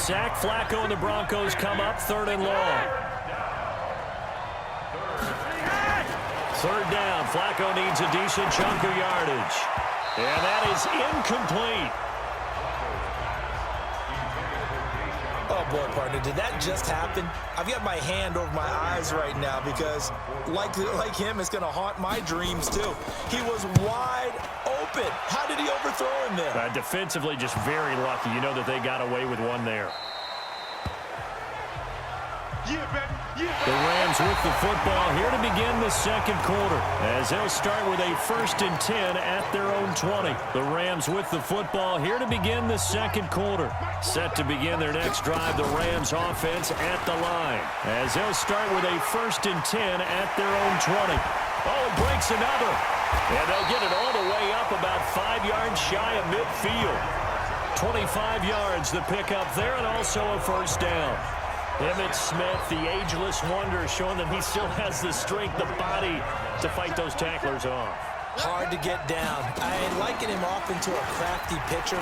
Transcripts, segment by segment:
sack. Flacco and the Broncos come up 3rd and long. 3rd down. Flacco needs a decent chunk of yardage. And that is incomplete. Oh, boy, partner, did that just happen? I've got my hand over my eyes right now because, like him, it's going to haunt my dreams, too. He was wide open. How did he overthrow him there? Defensively, just very lucky. You know that they got away with one there. The Rams with the football here to begin the 2nd quarter, as they'll start with a 1st and 10 at their own 20. The Rams with the football here to begin the 2nd quarter. Set to begin their next drive, the Rams offense at the line, as they'll start with a 1st and 10 at their own 20. Oh, it breaks another. And they'll get it all the way up about 5 yards shy of midfield. 25 yards the pickup there, and also a 1st down. Emmitt Smith, the ageless wonder, showing that he still has the strength, the body to fight those tacklers off. Hard to get down. I liken him off into a crafty pitcher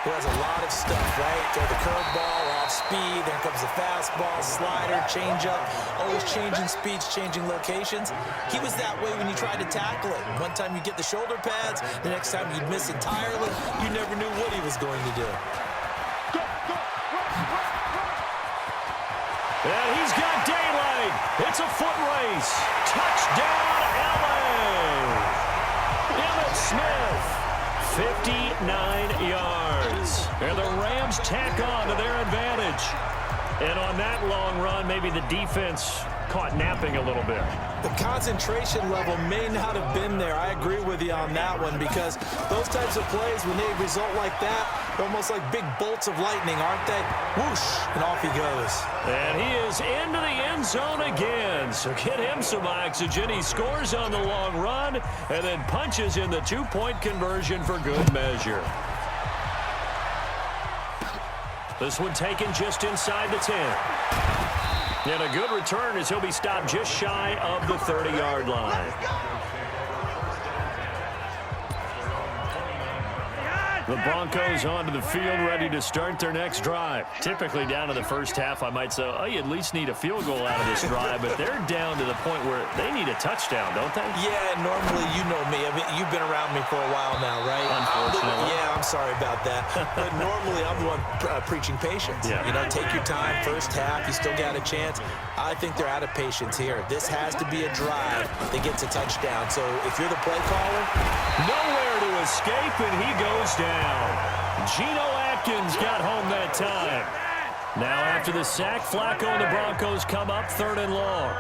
who has a lot of stuff, right? Throw the curveball, off speed, then comes the fastball, slider, changeup, always changing speeds, changing locations. He was that way when you tried to tackle it. One time you get the shoulder pads, the next time you'd miss entirely. You never knew what he was going to do. And he's got daylight. It's a foot race. Touchdown, L.A. Emmitt Smith, 59 yards. And the Rams tack on to their advantage. And on that long run, maybe the defense caught napping a little bit. The concentration level may not have been there. I agree with you on that one, because those types of plays, when they result like that, they're almost like big bolts of lightning, aren't they? Whoosh, and off he goes. And he is into the end zone again. So get him some oxygen. He scores on the long run and then punches in the 2-point conversion for good measure. This one taken just inside the 10. And a good return as he'll be stopped just shy of the 30-yard line. The Broncos onto the field, ready to start their next drive. Typically down to the first half, I might say, oh, you at least need a field goal out of this drive, but they're down to the point where they need a touchdown, don't they? Yeah, normally, you know me. I mean, you've been around me for a while now, right? Unfortunately. Yeah, I'm sorry about that. But normally, I'm the one preaching patience. Yeah. You know, take your time, first half, you still got a chance. I think they're out of patience here. This has to be a drive that gets a touchdown. So if you're the play caller, nowhere to escape, and he goes down. Geno Atkins got home that time. Now after the sack, Flacco and the Broncos come up 3rd and long.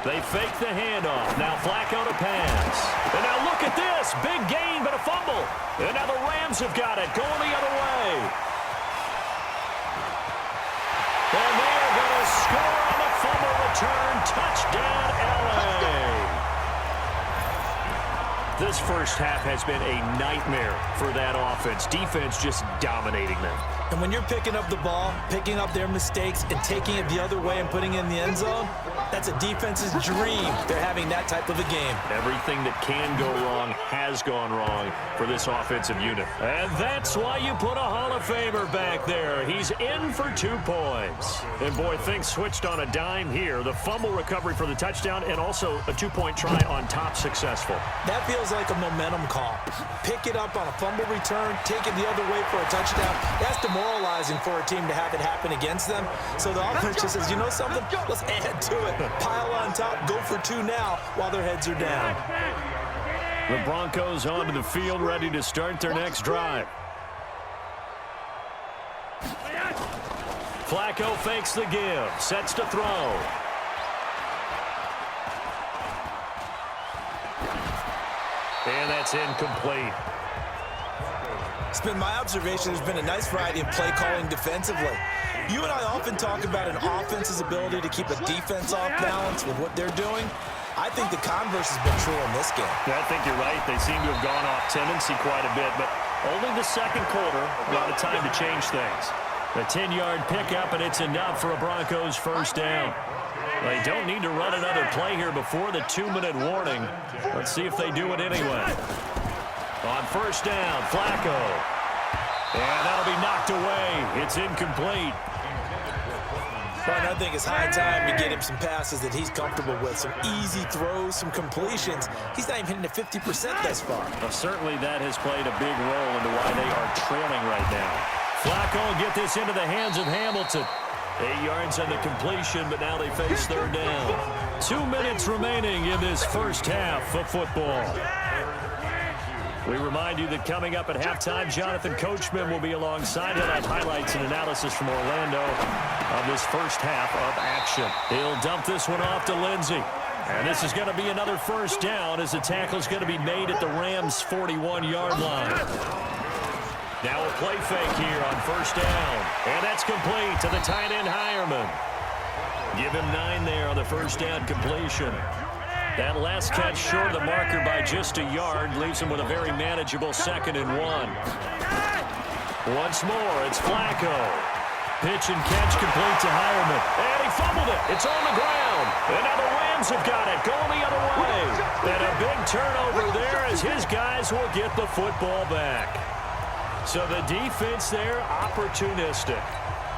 They fake the handoff. Now Flacco to pass. And now look at this. Big gain, but a fumble. And now the Rams have got it, going the other way. And they are going to score on the fumble return. Touchdown, L.A. This first half has been a nightmare for that offense. Defense just dominating them. And when you're picking up the ball, picking up their mistakes, and taking it the other way and putting it in the end zone, that's a defense's dream. They're having that type of a game. Everything that can go wrong has gone wrong for this offensive unit. And that's why you put a Hall of Famer back there. He's in for 2 points. And, boy, things switched on a dime here. The fumble recovery for the touchdown and also a 2-point try on top successful. That feels like a momentum call. Pick it up on a fumble return, take it the other way for a touchdown. That's demoralizing for a team to have it happen against them. So the offense just says, you know something? Let's add to it. Pile on top, go for 2 now while their heads are down. The Broncos onto the field, ready to start their next drive. Flacco fakes the give, sets to throw. And that's incomplete. It's been my observation there's been a nice variety of play calling defensively. You and I often talk about an offense's ability to keep a defense off balance with what they're doing. I think the converse has been true in this game. Yeah, I think you're right. They seem to have gone off tendency quite a bit, but only the 2nd quarter, a lot of time to change things. A 10-yard pickup, and it's enough for a Broncos first down. They don't need to run another play here before the 2-minute warning. Let's see if they do it anyway. On first down, Flacco. And that'll be knocked away. It's incomplete. But I think it's high time to get him some passes that he's comfortable with. Some easy throws, some completions. He's not even hitting the 50% thus far. Well, certainly that has played a big role into why they are trailing right now. Flacco will get this into the hands of Hamilton. 8 yards on the completion, but now they face third down. 2 minutes remaining in this first half of football. We remind you that coming up at halftime, Jonathan Coachman will be alongside. He'll have highlights and analysis from Orlando on this first half of action. He'll dump this one off to Lindsey. And this is going to be another first down as the tackle is going to be made at the Rams' 41-yard line. Now a play fake here on first down. And that's complete to the tight end, Hireman. Give him 9 there on the first down completion. That last catch short of the marker by just a yard leaves him with a very manageable 2nd and 1. Once more, it's Flacco. Pitch and catch complete to Hireman. And he fumbled it. It's on the ground. And now the Rams have got it going the other way. And a big turnover there as his guys will get the football back. So the defense there, opportunistic.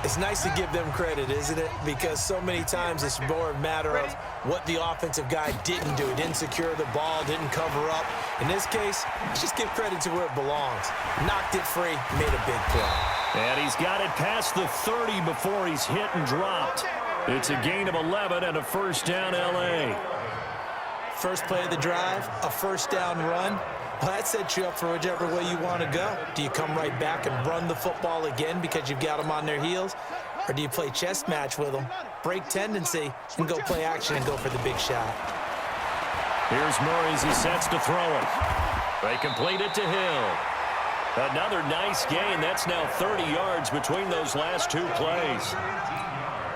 It's nice to give them credit, isn't it? Because so many times it's more a matter of what the offensive guy didn't do. He didn't secure the ball, didn't cover up. In this case, let's just give credit to where it belongs. Knocked it free, made a big play. And he's got it past the 30 before he's hit and dropped. It's a gain of 11 and a first down L.A. First play of the drive, a first down run. Well, that sets you up for whichever way you want to go. Do you come right back and run the football again because you've got them on their heels? Or do you play chess match with them, break tendency, and go play action and go for the big shot? Here's Murray as he sets to throw it. They complete it to Hill. Another nice gain. That's now 30 yards between those last 2 plays.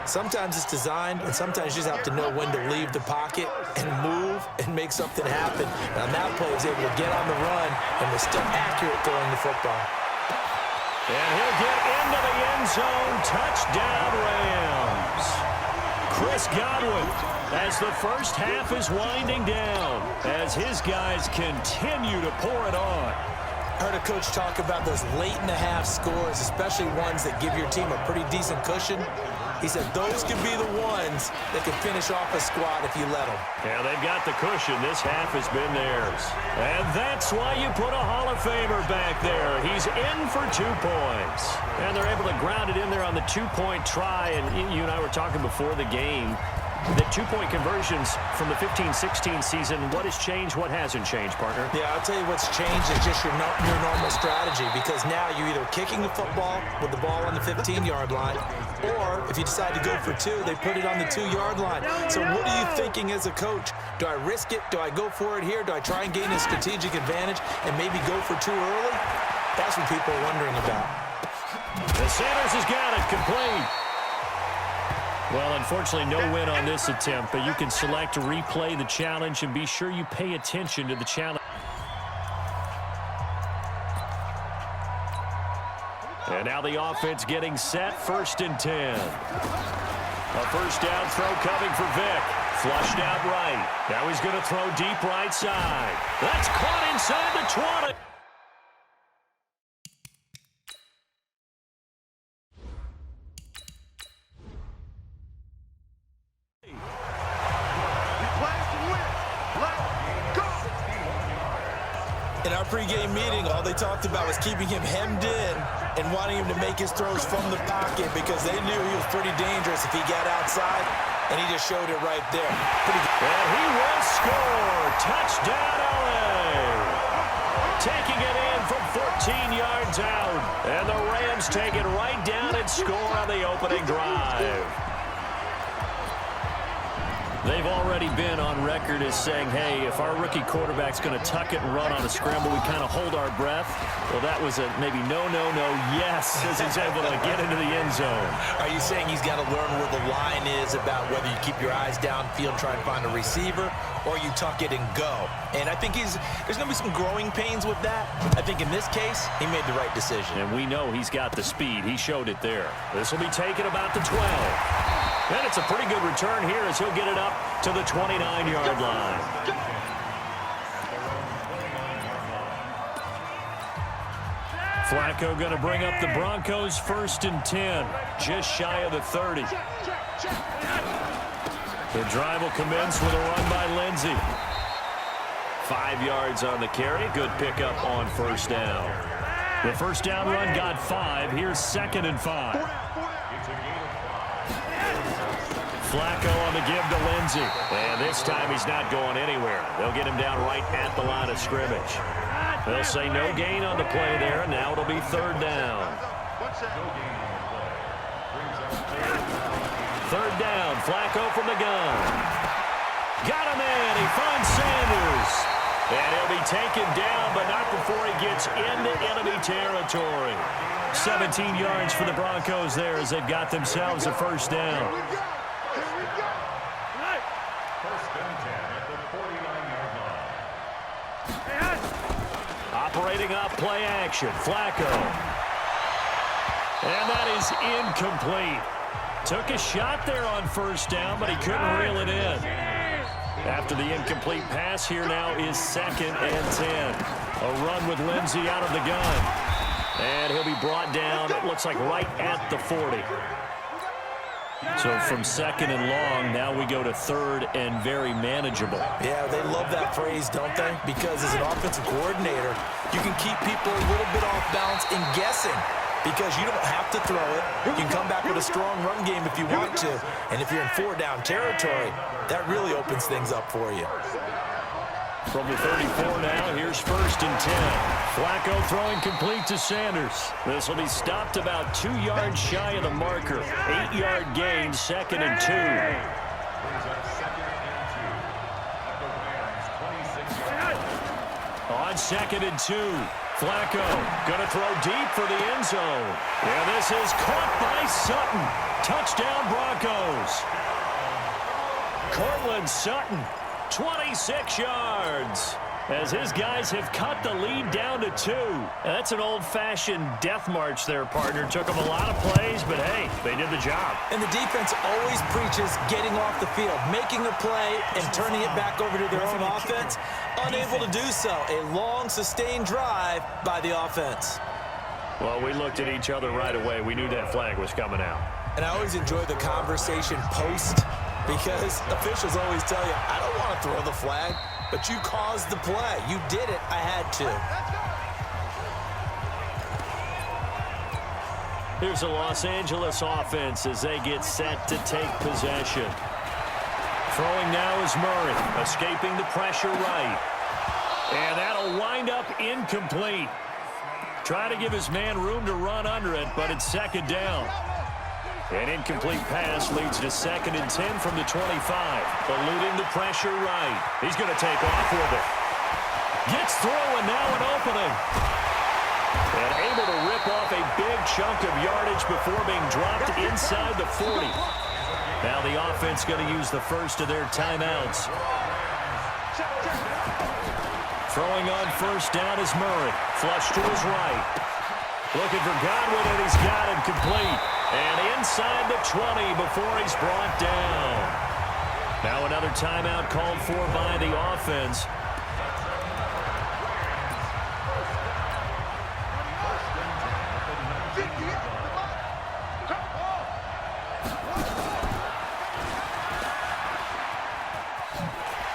Sometimes it's designed, and sometimes you just have to know when to leave the pocket and move and make something happen. And on that play, he was able to get on the run and was still accurate throwing the football. And he'll get into the end zone. Touchdown, Rams. Chris Godwin, as the first half is winding down, as his guys continue to pour it on. I heard a coach talk about those late-in-the-half scores, especially ones that give your team a pretty decent cushion. He said those could be the ones that could finish off a squad if you let them. Yeah, they've got the cushion. This half has been theirs. And that's why you put a Hall of Famer back there. He's in for 2 points. And they're able to ground it in there on the 2-point try. And you and I were talking before the game. The 2-point conversions from the 15-16 season, what has changed, what hasn't changed, partner? Yeah, I'll tell you what's changed is just your normal strategy, because now you're either kicking the football with the ball on the 15-yard line, or if you decide to go for 2, they put it on the 2-yard line. So what are you thinking as a coach? Do I risk it? Do I go for it here? Do I try and gain a strategic advantage and maybe go for 2 early? That's what people are wondering about. The Sanders has got it complete. Well, unfortunately, no win on this attempt, but you can select to replay the challenge and be sure you pay attention to the challenge. And now the offense getting set, 1st and 10. A first down throw coming for Vick. Flushed out right. Now he's going to throw deep right side. That's caught inside the 20. In our pregame meeting, all they talked about was keeping him hemmed in and wanting him to make his throws from the pocket because they knew he was pretty dangerous if he got outside, and he just showed it right there. Pretty good. And he will score. Touchdown, L.A. Taking it in from 14 yards out. And the Rams take it right down and score on the opening drive. They've already been on record as saying, hey, if our rookie quarterback's going to tuck it and run on a scramble, we kind of hold our breath. Well, that was a maybe no, yes, as he's able to get into the end zone. Are you saying he's got to learn where the line is about whether you keep your eyes downfield and try and find a receiver, or you tuck it and go? And I think there's going to be some growing pains with that. I think in this case, he made the right decision. And we know he's got the speed. He showed it there. This will be taken about the 12. And it's a pretty good return here as he'll get it up to the 29-yard line. Flacco going to bring up the Broncos 1st and 10, just shy of the 30. The drive will commence with a run by Lindsey. 5 yards on the carry. Good pickup on 1st down. The 1st down run got 5. Here's 2nd and 5. Flacco on the give to Lindsey. And this time he's not going anywhere. They'll get him down right at the line of scrimmage. They'll say no gain on the play there. Now it'll be 3rd down. 3rd down. Flacco from the gun. Got him in. He finds Sanders. And he'll be taken down, but not before he gets into enemy territory. 17 yards for the Broncos there as they've got themselves a 1st down. Operating off play action. Flacco. And that is incomplete. Took a shot there on 1st down, but he couldn't reel it in. After the incomplete pass, here now is 2nd and 10. A run with Lindsey out of the gun. And he'll be brought down, it looks like right at the 40. So from 2nd and long, now we go to 3rd and very manageable. Yeah, they love that phrase, don't they? Because as an offensive coordinator, you can keep people a little bit off balance in guessing. Because you don't have to throw it. You can come back with a strong run game if you want to. And if you're in 4-down territory, that really opens things up for you. From the 34 now, here's 1st and 10. Flacco throwing complete to Sanders. This will be stopped about 2 yards shy of the marker. 8-yard gain, 2nd and 2. On 2nd and 2. Flacco going to throw deep for the end zone. And this is caught by Sutton. Touchdown Broncos. Cortland Sutton, 26 yards. As his guys have cut the lead down to 2. That's an old-fashioned death march there, partner. Took them a lot of plays, but hey, they did the job. And the defense always preaches getting off the field, making a play, and turning it back over to their own offense. Unable to do so. A long, sustained drive by the offense. Well, we looked at each other right away. We knew that flag was coming out. And I always enjoy the conversation post because officials always tell you, I don't want to throw the flag, but you caused the play. You did it. I had to. Here's the Los Angeles offense as they get set to take possession. Throwing now is Murray, escaping the pressure right. And that'll wind up incomplete. Try to give his man room to run under it, but it's 2nd down. An incomplete pass leads to 2nd and 10 from the 25. Eluding the pressure right. He's going to take off with it. Gets through and now an opening. And able to rip off a big chunk of yardage before being dropped inside the 40. Now the offense going to use the first of their timeouts. Throwing on 1st down is Murray. Flush to his right. Looking for Godwin, and he's got him complete. And inside the 20 before he's brought down. Now another timeout called for by the offense.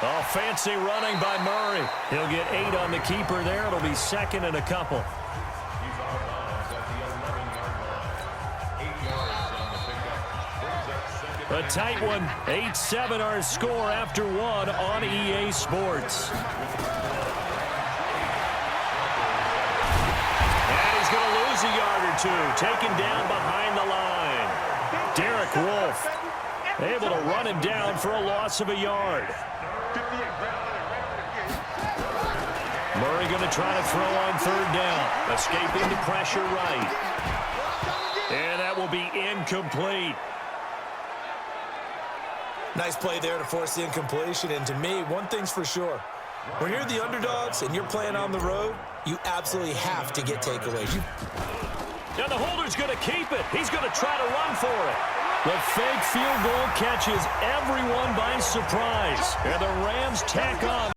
Oh, fancy running by Murray. He'll get 8 on the keeper there. It'll be 2nd and a couple. A tight one. 8-7 our score after 1 on EA Sports. And he's going to lose a yard or 2. Taken down behind the line. Derek Wolfe able to run him down for a loss of a yard. Murray going to try to throw on 3rd down. Escaping the pressure right. And that will be incomplete. Nice play there to force the incompletion. And to me, one thing's for sure. When you're the underdogs and you're playing on the road, you absolutely have to get takeaways. Now the holder's going to keep it. He's going to try to run for it. The fake field goal catches everyone by surprise. And the Rams tack on.